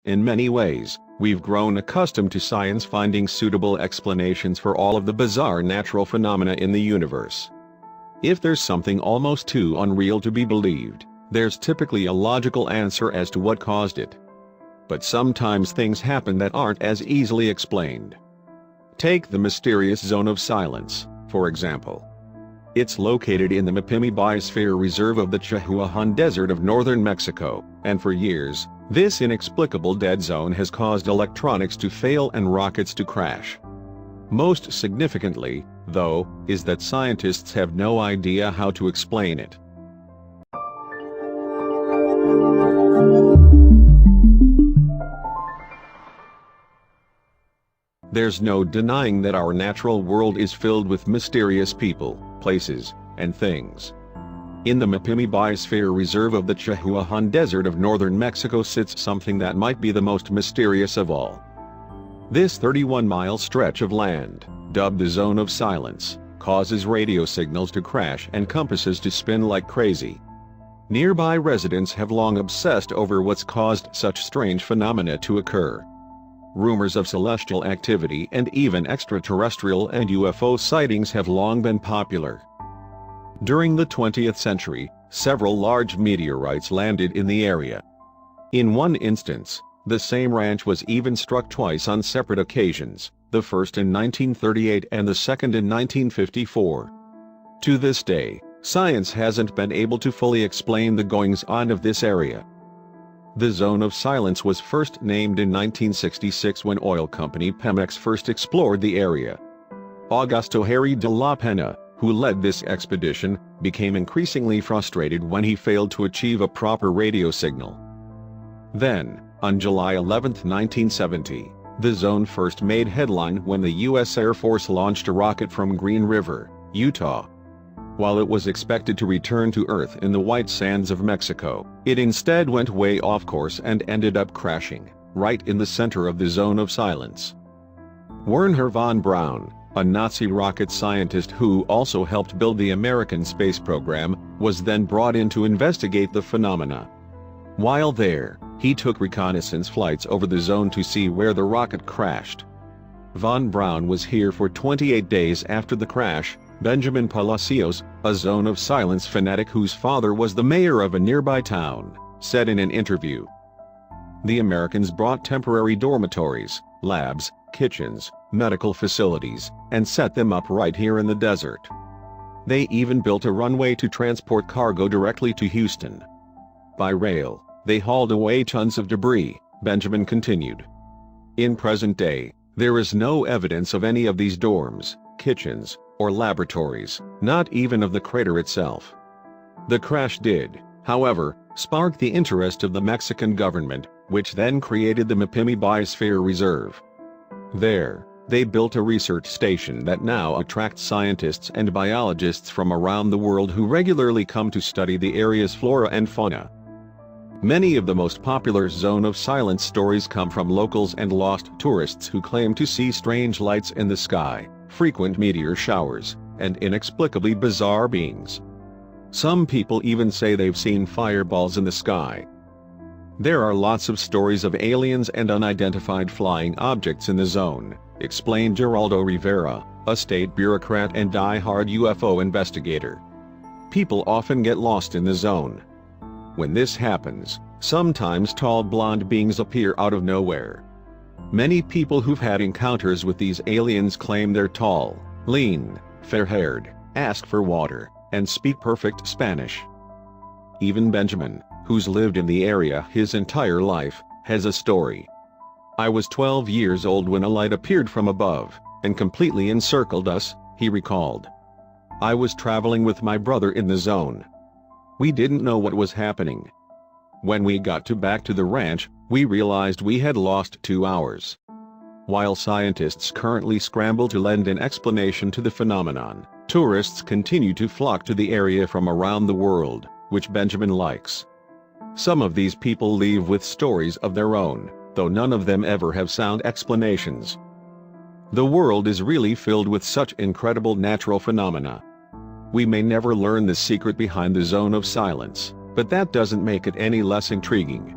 In many ways, we've grown accustomed to science finding suitable explanations for all of the bizarre natural phenomena in the universe. If there's something almost too unreal to be believed, there's typically a logical answer as to what caused it. But sometimes things happen that aren't as easily explained. Take the mysterious zone of silence, for example. It's located in the Mapimi Biosphere Reserve of the Chihuahuan Desert of northern Mexico, and for years, this inexplicable dead zone has caused electronics to fail and rockets to crash. Most significantly, though, is that scientists have no idea how to explain it. There's no denying that our natural world is filled with mysterious people, places, and things. In the Mapimi Biosphere Reserve of the Chihuahuan Desert of northern Mexico sits something that might be the most mysterious of all. This 31-mile stretch of land, dubbed the Zone of Silence, causes radio signals to crash and compasses to spin like crazy. Nearby residents have long obsessed over what's caused such strange phenomena to occur. Rumors of celestial activity and even extraterrestrial and UFO sightings have long been popular. During the 20th century, several large meteorites landed in the area. In one instance, the same ranch was even struck twice on separate occasions, the first in 1938 and the second in 1954. To this day, science hasn't been able to fully explain the goings-on of this area. The Zone of Silence was first named in 1966 when oil company Pemex first explored the area. Augusto Harry de la Pena, who led this expedition, became increasingly frustrated when he failed to achieve a proper radio signal. Then, on July 11, 1970, the zone first made headline when the U.S. Air Force launched a rocket from Green River, Utah. While it was expected to return to Earth in the white sands of Mexico, it instead went way off course and ended up crashing, right in the center of the Zone of Silence. Wernher von Braun, a Nazi rocket scientist who also helped build the American space program, was then brought in to investigate the phenomena. While there, he took reconnaissance flights over the zone to see where the rocket crashed. Von Braun was here for 28 days after the crash. Benjamin Palacios, a Zone of Silence fanatic whose father was the mayor of a nearby town, said in an interview. The Americans brought temporary dormitories, labs, kitchens, medical facilities, and set them up right here in the desert. They even built a runway to transport cargo directly to Houston. By rail, they hauled away tons of debris, Benjamin continued. In present day, there is no evidence of any of these dorms, kitchens, or laboratories, not even of the crater itself. The crash did, however, spark the interest of the Mexican government, which then created the Mapimi Biosphere Reserve. There, they built a research station that now attracts scientists and biologists from around the world who regularly come to study the area's flora and fauna. Many of the most popular Zone of Silence stories come from locals and lost tourists who claim to see strange lights in the sky, frequent meteor showers, and inexplicably bizarre beings. Some people even say they've seen fireballs in the sky. There are lots of stories of aliens and unidentified flying objects in the zone, explained Geraldo Rivera, a state bureaucrat and die-hard UFO investigator. People often get lost in the zone. When this happens, sometimes tall blonde beings appear out of nowhere. Many people who've had encounters with these aliens claim they're tall, lean, fair-haired, ask for water, and speak perfect Spanish. Even Benjamin, who's lived in the area his entire life, has a story. I was 12 years old when a light appeared from above, and completely encircled us, he recalled. I was traveling with my brother in the zone. We didn't know what was happening. When we got back to the ranch, we realized we had lost 2 hours. While scientists currently scramble to lend an explanation to the phenomenon, tourists continue to flock to the area from around the world, which Benjamin likes. Some of these people leave with stories of their own, though none of them ever have sound explanations. The world is really filled with such incredible natural phenomena. We may never learn the secret behind the Zone of Silence, but that doesn't make it any less intriguing.